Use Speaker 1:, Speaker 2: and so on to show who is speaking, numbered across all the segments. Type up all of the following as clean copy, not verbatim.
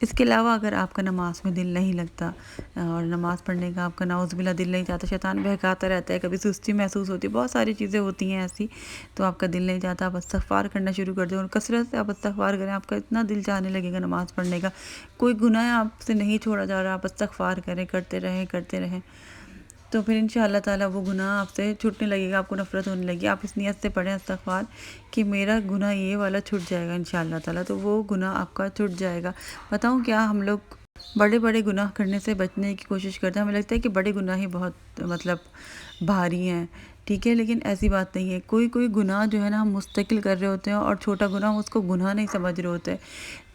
Speaker 1: اس کے علاوہ اگر آپ کا نماز میں دل نہیں لگتا اور نماز پڑھنے کا آپ کا نعوذ باللہ دل نہیں چاہتا، شیطان بہکاتا رہتا ہے، کبھی سستی محسوس ہوتی ہے، بہت ساری چیزیں ہوتی ہیں ایسی، تو آپ کا دل نہیں چاہتا، آپ استغفار کرنا شروع کر دیں اور کثرت سے آپ استغفار کریں، آپ کا اتنا دل چاہنے لگے گا نماز پڑھنے کا، کوئی گناہ آپ سے نہیں چھوڑا جا رہا، آپ استغفار کریں، کرتے رہیں، تو پھر انشاء اللہ تعالیٰ وہ گناہ آپ سے چھوٹنے لگے گا، آپ کو نفرت ہونے لگی، آپ اس نیت سے پڑھیں استغفار کہ میرا گناہ یہ والا چھٹ جائے گا انشاء اللہ تعالیٰ، تو وہ گناہ آپ کا چھٹ جائے گا۔ بتاؤں کیا، ہم لوگ بڑے بڑے گناہ کرنے سے بچنے کی کوشش کرتے ہیں، ہمیں لگتا ہے کہ بڑے گناہ ہی بہت بھاری ہیں، ٹھیک ہے، لیکن ایسی بات نہیں ہے، کوئی گناہ جو ہے نا ہم مستقل کر رہے ہوتے ہیں اور چھوٹا گناہ اس کو گناہ نہیں سمجھ رہے ہوتے،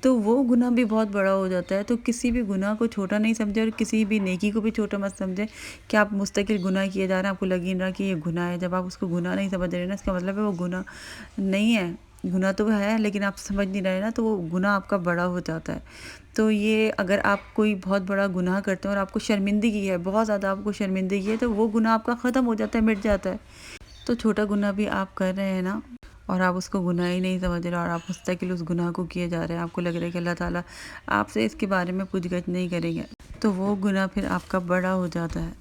Speaker 1: تو وہ گناہ بھی بہت بڑا ہو جاتا ہے، تو کسی بھی گناہ کو چھوٹا نہیں سمجھے اور کسی بھی نیکی کو بھی چھوٹا مت سمجھے کہ آپ مستقل گناہ کیے جا رہے ہیں، آپ کو لگ ہی نہیں رہا کہ یہ گناہ ہے، جب آپ اس کو گناہ نہیں سمجھ رہے نا، اس کا مطلب ہے وہ گناہ نہیں ہے، گناہ تو ہے لیکن آپ سمجھ نہیں رہے نا، تو وہ گناہ آپ کا بڑا ہو جاتا ہے۔ تو یہ اگر آپ کوئی بہت بڑا گناہ کرتے ہیں اور آپ کو شرمندگی ہے، بہت زیادہ آپ کو شرمندگی ہے، تو وہ گناہ آپ کا ختم ہو جاتا ہے، مٹ جاتا ہے۔ تو چھوٹا گناہ بھی آپ کر رہے ہیں نا اور آپ اس کو گناہ ہی نہیں سمجھ رہے اور آپ مستقل اس گناہ کو کیے جا رہے ہیں، آپ کو لگ رہا ہے کہ اللہ تعالیٰ آپ سے اس کے بارے میں پوچھ گچھ نہیں کریں گے، تو وہ گناہ پھر آپ کا بڑا ہو جاتا ہے۔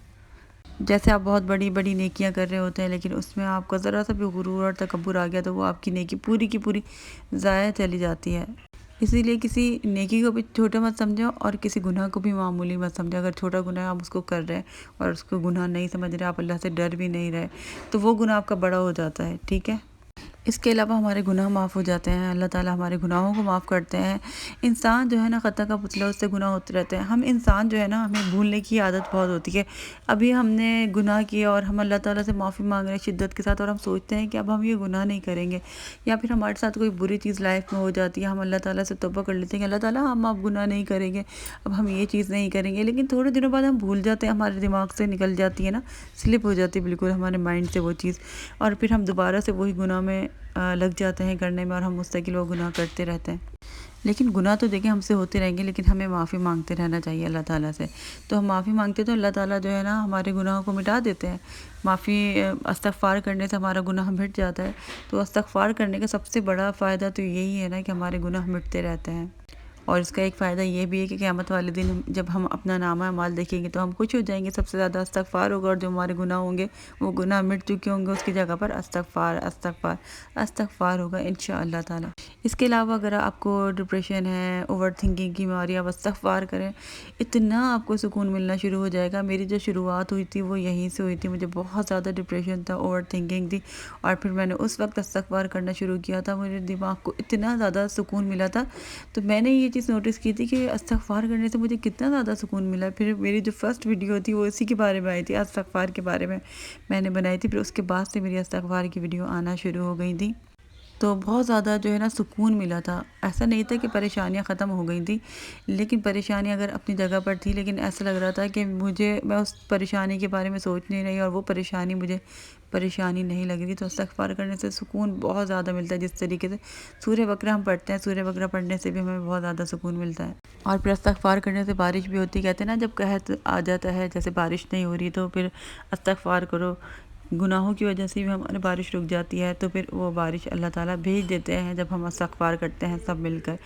Speaker 1: جیسے آپ بہت بڑی بڑی نیکیاں کر رہے ہوتے ہیں لیکن اس میں آپ کا ذرا سا بھی غرور اور تکبر آ گیا تو وہ آپ کی نیکی پوری کی پوری ضائع چلی جاتی ہے۔ اسی لیے کسی نیکی کو بھی چھوٹا مت سمجھو اور کسی گناہ کو بھی معمولی مت سمجھو، اگر چھوٹا گناہ ہے آپ اس کو کر رہے ہیں اور اس کو گناہ نہیں سمجھ رہے، آپ اللہ سے ڈر بھی نہیں رہے، تو وہ گناہ آپ کا بڑا ہو جاتا ہے، ٹھیک ہے۔ اس کے علاوہ ہمارے گناہ معاف ہو جاتے ہیں، اللہ تعالیٰ ہمارے گناہوں کو معاف کرتے ہیں۔ انسان جو ہے نا خطا کا پتلا، اس سے گناہ ہوتے رہتے ہیں، ہم انسان جو ہے نا ہمیں بھولنے کی عادت بہت ہوتی ہے، ابھی ہم نے گناہ کیا اور ہم اللہ تعالیٰ سے معافی مانگ رہے ہیں شدت کے ساتھ اور ہم سوچتے ہیں کہ اب ہم یہ گناہ نہیں کریں گے، یا پھر ہمارے ساتھ کوئی بری چیز لائف میں ہو جاتی ہے، ہم اللہ تعالیٰ سے توبہ کر لیتے ہیں کہ اللہ تعالیٰ ہم اب گناہ نہیں کریں گے، اب ہم یہ چیز نہیں کریں گے، لیکن تھوڑے دنوں بعد ہم بھول جاتے ہیں، ہمارے دماغ سے نکل جاتی ہے نا، سلپ ہو جاتی ہے بالکل ہمارے مائنڈ سے وہ چیز، اور پھر ہم دوبارہ سے وہی گناہ میں لگ جاتے ہیں کرنے میں اور ہم مستقل وہ گناہ کرتے رہتے ہیں۔ لیکن گناہ تو دیکھیں ہم سے ہوتے رہیں گے، لیکن ہمیں معافی مانگتے رہنا چاہیے اللہ تعالیٰ سے، تو ہم معافی مانگتے تو اللہ تعالیٰ جو ہے نا ہمارے گناہوں کو مٹا دیتے ہیں، معافی استغفار کرنے سے ہمارا گناہ مٹ جاتا ہے، تو استغفار کرنے کا سب سے بڑا فائدہ تو یہی ہے نا کہ ہمارے گناہ مٹتے رہتے ہیں۔ اور اس کا ایک فائدہ یہ بھی ہے کہ قیامت والے دن جب ہم اپنا نامہ اعمال دیکھیں گے تو ہم خوش ہو جائیں گے، سب سے زیادہ استغفار ہوگا اور جو ہمارے گناہ ہوں گے وہ گناہ مٹ چکے ہوں گے، اس کی جگہ پر استغفار ہوگا انشاء اللہ تعالیٰ۔ اس کے علاوہ اگر آپ کو ڈپریشن ہے، اوور تھنکنگ کی بیماری، آپ استغفار کریں، اتنا آپ کو سکون ملنا شروع ہو جائے گا۔ میری جو شروعات ہوئی تھی وہ یہیں سے ہوئی تھی، مجھے بہت زیادہ ڈپریشن تھا، اوور تھنکنگ تھی، اور پھر میں نے اس وقت استغفار کرنا شروع کیا تھا، میرے دماغ کو اتنا زیادہ سکون ملا تھا، تو میں نے یہ چیز نوٹس کی تھی کہ استغفار کرنے سے مجھے کتنا زیادہ سکون ملا۔ پھر میری جو فرسٹ ویڈیو تھی وہ اسی کے بارے میں آئی تھی، استغفار کے بارے میں نے بنائی تھی، پھر اس کے بعد سے میری استغفار کی ویڈیو آنا شروع ہو گئی تھی، تو بہت زیادہ جو ہے نا سکون ملا تھا۔ ایسا نہیں تھا کہ پریشانیاں ختم ہو گئی تھیں، لیکن پریشانیاں اگر اپنی جگہ پر تھی، لیکن ایسا لگ رہا تھا کہ میں اس پریشانی کے بارے میں سوچ نہیں رہی اور وہ پریشانی مجھے پریشانی نہیں لگ رہی، تو استغفار کرنے سے سکون بہت زیادہ ملتا ہے۔ جس طریقے سے سورہ بقرہ ہم پڑھتے ہیں، سورہ بقرہ پڑھنے سے بھی ہمیں بہت زیادہ سکون ملتا ہے، اور پھر استغفار کرنے سے بارش بھی ہوتی ہے، کہتے ہیں نا جب قحط آ جاتا ہے، جیسے بارش نہیں ہو رہی تو پھر استغفار کرو، گناہوں کی وجہ سے بھی ہماری بارش رک جاتی ہے، تو پھر وہ بارش اللہ تعالیٰ بھیج دیتے ہیں جب ہم استغفار کرتے ہیں سب مل کر۔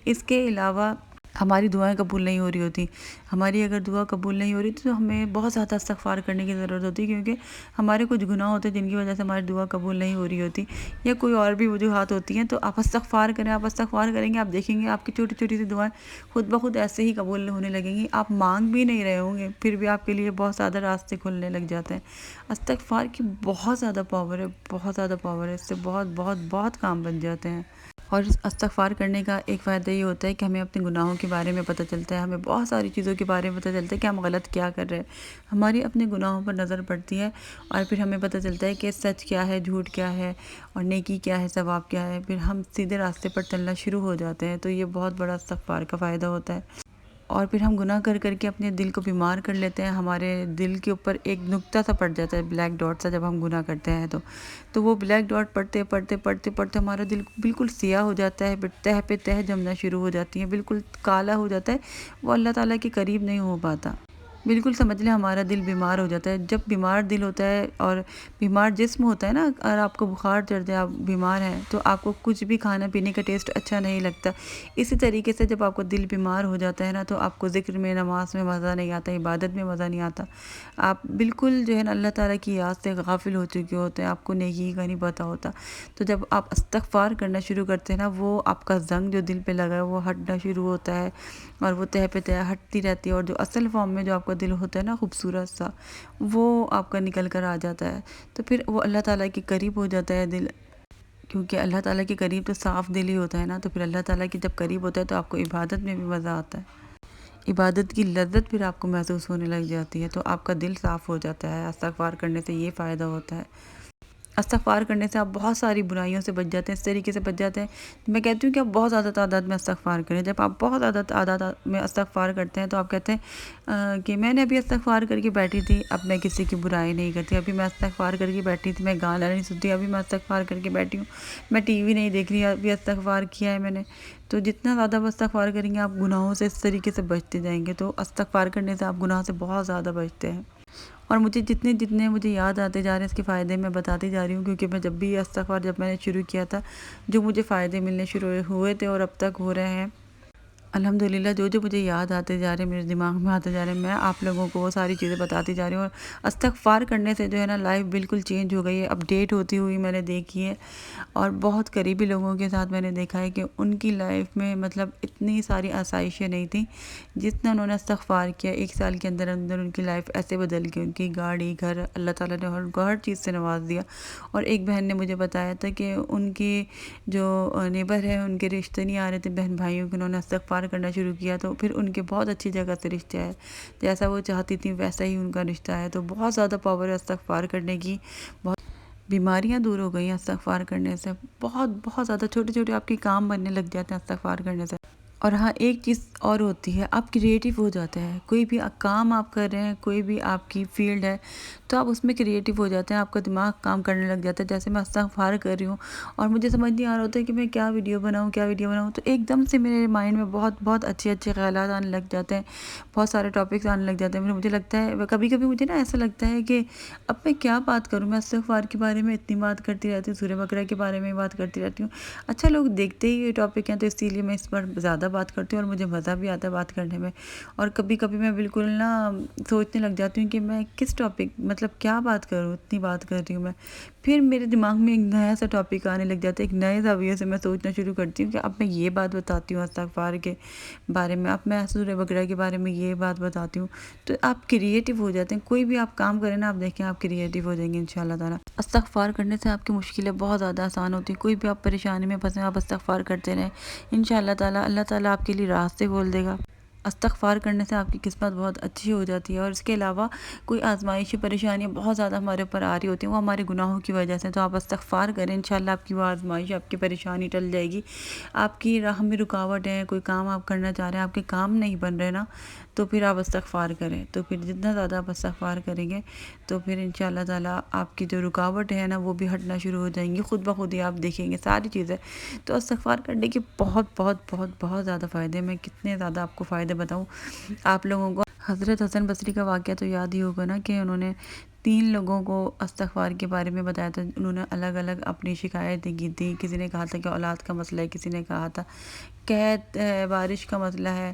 Speaker 1: اس کے علاوہ ہماری دعائیں قبول نہیں ہو رہی ہوتی، ہماری اگر دعا قبول نہیں ہو رہی تو ہمیں بہت زیادہ استغفار کرنے کی ضرورت ہوتی ہے، کیونکہ ہمارے کچھ گناہ ہوتے ہیں جن کی وجہ سے ہماری دعا قبول نہیں ہو رہی ہوتی، یا کوئی اور بھی وجوہات ہوتی ہیں، تو آپ استغفار کریں، آپ استغفار کریں گے، آپ دیکھیں گے آپ کی چھوٹی چھوٹی سی دعائیں خود بخود ایسے ہی قبول ہونے لگیں گی، آپ مانگ بھی نہیں رہے ہوں گے پھر بھی آپ کے لیے بہت زیادہ راستے کھلنے لگ جاتے ہیں۔ استغفار کی بہت زیادہ پاور ہے، بہت زیادہ پاور ہے، اس سے بہت بہت بہت کام بن جاتے ہیں، اور استغفار کرنے کا ایک فائدہ یہ ہوتا ہے کہ ہمیں اپنے گناہوں کے بارے میں پتہ چلتا ہے، ہمیں بہت ساری چیزوں کے بارے میں پتہ چلتا ہے کہ ہم غلط کیا کر رہے ہیں، ہماری اپنے گناہوں پر نظر پڑتی ہے، اور پھر ہمیں پتہ چلتا ہے کہ سچ کیا ہے، جھوٹ کیا ہے، اور نیکی کیا ہے، ثواب کیا ہے، پھر ہم سیدھے راستے پر چلنا شروع ہو جاتے ہیں، تو یہ بہت بڑا استغفار کا فائدہ ہوتا ہے۔ اور پھر ہم گناہ کر کر کے اپنے دل کو بیمار کر لیتے ہیں، ہمارے دل کے اوپر ایک نقطہ سا پڑ جاتا ہے، بلیک ڈاٹ سا، جب ہم گناہ کرتے ہیں تو وہ بلیک ڈاٹ پڑھتے ہمارا دل بالکل سیاہ ہو جاتا ہے، پھر تہہ پہ تہہ جمنا شروع ہو جاتی ہیں، بالکل کالا ہو جاتا ہے، وہ اللہ تعالیٰ کے قریب نہیں ہو پاتا۔ بالکل سمجھ لیں ہمارا دل بیمار ہو جاتا ہے۔ جب بیمار دل ہوتا ہے اور بیمار جسم ہوتا ہے نا، اور آپ کو بخار چڑھتا ہے، آپ بیمار ہیں، تو آپ کو کچھ بھی کھانا پینے کا ٹیسٹ اچھا نہیں لگتا۔ اسی طریقے سے جب آپ کو دل بیمار ہو جاتا ہے نا، تو آپ کو ذکر میں، نماز میں مزہ نہیں آتا، عبادت میں مزہ نہیں آتا۔ آپ بالکل جو ہے نا اللہ تعالیٰ کی یاد سے غافل ہو چکے ہوتے ہیں، آپ کو نیکی کا نہیں پتہ ہوتا۔ تو جب آپ استغفار کرنا شروع کرتے ہیں نا، وہ آپ کا زنگ جو دل پہ لگا ہے وہ ہٹنا شروع ہوتا ہے، اور وہ تہہ پہ تہہ ہٹتی رہتی ہے، اور جو اصل فارم میں جو آپ کا دل ہوتا ہے نا خوبصورت سا، وہ آپ کا نکل کر آ جاتا ہے۔ تو پھر وہ اللہ تعالیٰ کے قریب ہو جاتا ہے دل، کیونکہ اللہ تعالیٰ کے قریب تو صاف دل ہی ہوتا ہے نا۔ تو پھر اللہ تعالیٰ کے جب قریب ہوتا ہے تو آپ کو عبادت میں بھی مزہ آتا ہے، عبادت کی لذت پھر آپ کو محسوس ہونے لگ جاتی ہے، تو آپ کا دل صاف ہو جاتا ہے۔ استغفار کرنے سے یہ فائدہ ہوتا ہے۔ استغفار کرنے سے آپ بہت ساری برائیوں سے بچ جاتے ہیں، اس طریقے سے بچ جاتے ہیں۔ میں کہتی ہوں کہ آپ بہت زیادہ تعداد میں استغفار کریں۔ جب آپ بہت زیادہ تعداد میں استغفار کرتے ہیں تو آپ کہتے ہیں کہ میں نے ابھی استغفار کر کے بیٹھی تھی، اب میں کسی کی برائی نہیں کرتی، ابھی میں استغفار کر کے بیٹھی تھی، میں گانا نہیں سنتی، ابھی میں استغفار کر کے بیٹھی ہوں، میں ٹی وی نہیں دیکھ رہی، ابھی استغفار کیا ہے میں نے۔ تو جتنا زیادہ آپ استغفار کریں گے، آپ گناہوں سے اس طریقے سے بچتے جائیں گے۔ تو استغفار کرنے سے آپ گناہ سے بہت زیادہ بچتے ہیں۔ اور مجھے جتنے مجھے یاد آتے جا رہے ہیں اس کے فائدے میں بتاتی جا رہی ہوں، کیونکہ میں جب بھی استغفار جب میں نے شروع کیا تھا، جو مجھے فائدے ملنے شروع ہوئے تھے اور اب تک ہو رہے ہیں الحمدللہ، جو مجھے یاد آتے جا رہے ہیں، میرے دماغ میں آتے جا رہے ہیں، میں آپ لوگوں کو وہ ساری چیزیں بتاتی جا رہی ہوں۔ اور استغفار کرنے سے جو ہے نا لائف بالکل چینج ہو گئی ہے، اپڈیٹ ہوتی ہوئی میں نے دیکھی ہے، اور بہت قریبی لوگوں کے ساتھ میں نے دیکھا ہے کہ ان کی لائف میں مطلب اتنی ساری آسائشیں نہیں تھیں جتنا انہوں نے استغفار کیا۔ 1 سال کے اندر اندر ان کی لائف ایسے بدل گئی، ان کی گاڑی، گھر، اللہ تعالیٰ نے ان کو ہر چیز سے نواز دیا۔ اور ایک بہن نے مجھے بتایا تھا کہ ان کی جو نیبر ہے، ان کے رشتے نہیں آ رہے تھے بہن بھائیوں کے، انہوں نے استغفار کرنا شروع کیا تو پھر ان کے بہت اچھی جگہ سے رشتے آئے، جیسا وہ چاہتی تھیں ویسا ہی ان کا رشتہ ہے۔ تو بہت زیادہ پاور ہے استغفار کرنے کی، بہت بیماریاں دور ہو گئی ہیں استغفار کرنے سے، بہت بہت زیادہ چھوٹے چھوٹے آپ کے کام بننے لگ جاتے ہیں استغفار کرنے سے۔ اور ہاں ایک چیز اور ہوتی ہے، آپ کریٹیو ہو جاتے ہیں، کوئی بھی کام آپ کر رہے ہیں، کوئی بھی آپ کی فیلڈ ہے تو آپ اس میں کریٹیو ہو جاتے ہیں، آپ کا دماغ کام کرنے لگ جاتا ہے۔ جیسے میں استغفار کر رہی ہوں اور مجھے سمجھ نہیں آ رہا ہوتا ہے کہ میں کیا ویڈیو بناؤں، کیا ویڈیو بناؤں، تو ایک دم سے میرے مائنڈ میں بہت بہت اچھے اچھے خیالات آنے لگ جاتے ہیں، بہت سارے ٹاپکس آنے لگ جاتے ہیں۔ پھر مجھے لگتا ہے، کبھی کبھی مجھے نا ایسا لگتا ہے کہ اب میں کیا بات کروں، میں استغفار کے بارے میں اتنی بات کرتی رہتی ہوں، سورہ بقرہ کے بارے میں بات کرتی رہتی ہوں، اچھا لوگ دیکھتے ہی یہ ٹاپک ہیں تو اسی لیے میں اس پر زیادہ بات کرتی ہوں، اور مجھے مزہ بھی آتا ہے بات کرنے میں۔ اور کبھی کبھی میں بالکل نا سوچنے لگ جاتی ہوں کہ میں کس ٹاپک مطلب کیا بات کروں، اتنی بات کر رہی ہوں میں۔ پھر میرے دماغ میں ایک نیا سا ٹاپک آنے لگ جاتا ہے، ایک نئے زاویے سے میں سوچنا شروع کرتی ہوں کہ اب میں یہ بات بتاتی ہوں استغفار کے بارے میں، اب میں سورہ بقرہ کے بارے میں یہ بات بتاتی ہوں۔ تو آپ کریٹیو ہو جاتے ہیں، کوئی بھی آپ کام کریں نا، آپ دیکھیں آپ کریٹیو ہو جائیں گے انشاءاللہ تعالیٰ۔ استغفار کرنے سے آپ کی مشکلیں بہت زیادہ آسان ہوتی ہیں، کوئی بھی آپ پریشانی میں پھنسے آپ استغفار کرتے رہیں، انشاءاللہ تعالیٰ اللہ تعالیٰ آپ کے لیے راستے کھول دے گا۔ استغفار کرنے سے آپ کی قسمت بہت اچھی ہو جاتی ہے۔ اور اس کے علاوہ کوئی آزمائشی پریشانیاں بہت زیادہ ہمارے اوپر آ رہی ہوتی ہیں، وہ ہمارے گناہوں کی وجہ سے، تو آپ استغفار کریں، انشاءاللہ آپ کی وہ آزمائش، آپ کی پریشانی ٹل جائے گی۔ آپ کی راہ میں رکاوٹ ہے، کوئی کام آپ کرنا چاہ رہے ہیں، آپ کے کام نہیں بن رہے نا، تو پھر آپ استغفار کریں، تو پھر جتنا زیادہ آپ استغفار کریں گے تو پھر انشاءاللہ تعالیٰ آپ کی جو رکاوٹ ہے نا وہ بھی ہٹنا شروع ہو جائیں گی، خود بخود ہی آپ دیکھیں گے ساری چیزیں۔ تو استغفار کرنے کے بہت بہت بہت بہت زیادہ فائدے ہیں، میں کتنے زیادہ آپ کو فائدے بتاؤں آپ لوگوں کو۔ حضرت حسن بصری کا واقعہ تو یاد ہی ہوگا نا، کہ انہوں نے 3 لوگوں کو استغفار کے بارے میں بتایا تھا، انہوں نے الگ الگ اپنی شکایتیں کی تھیں۔ کسی نے کہا تھا کہ اولاد کا مسئلہ ہے، کسی نے کہا تھا قحط ہے، بارش کا مسئلہ ہے،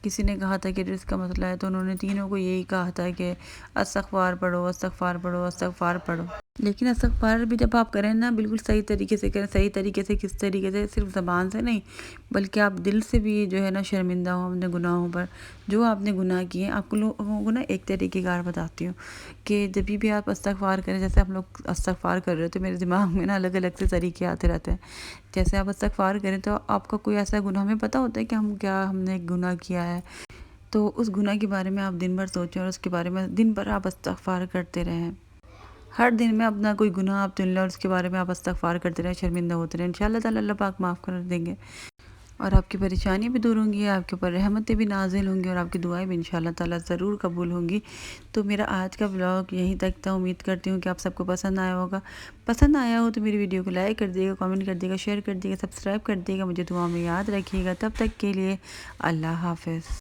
Speaker 1: کسی نے کہا تھا کہ رزق کا مسئلہ ہے، تو انہوں نے تینوں کو یہی کہا تھا کہ استغفار پڑھو، استغفار پڑھو، استغفار پڑھو۔ لیکن استغفار بھی جب آپ کریں نا بالکل صحیح طریقے سے کریں، صحیح طریقے سے کس طریقے سے، صرف زبان سے نہیں بلکہ آپ دل سے بھی جو ہے نا شرمندہ ہوں اپنے گناہوں پر، جو آپ نے گناہ کیے ہیں۔ آپ کو لوگوں کو نا ایک طریقے کار بتاتی ہوں کہ جب بھی آپ استغفار کریں، جیسے ہم لوگ استغفار کر رہے ہو تو میرے دماغ میں نا الگ الگ سے طریقے آتے رہتے ہیں۔ جیسے آپ استغفار کریں تو آپ کا کوئی ایسا گناہ، ہمیں پتہ ہوتا ہے کہ ہم نے ایک گناہ کیا ہے، تو اس گناہ کے بارے میں آپ دن بھر سوچیں، اور اس کے بارے میں دن بھر آپ استغفار کرتے رہیں۔ ہر دن میں اپنا کوئی گناہ آپ چن لیں اور اس کے بارے میں آپ استغفار کرتے رہیں، شرمندہ ہوتے رہیں، انشاءاللہ تعالیٰ اللہ پاک معاف کر دیں گے، اور آپ کی پریشانیاں بھی دور ہوں گی، آپ کے اوپر رحمتیں بھی نازل ہوں گی، اور آپ کی دعائیں بھی انشاءاللہ تعالیٰ ضرور قبول ہوں گی۔ تو میرا آج کا ولاگ یہیں تک تھا، امید کرتی ہوں کہ آپ سب کو پسند آیا ہوگا۔ پسند آیا ہو تو میری ویڈیو کو لائک کر دیے گا، کامنٹ کر دیے گا، شیئر کر دیے گا، سبسکرائب کر دیے گا، مجھے دعا میں یاد رکھیے گا۔ تب تک کے لیے اللہ حافظ۔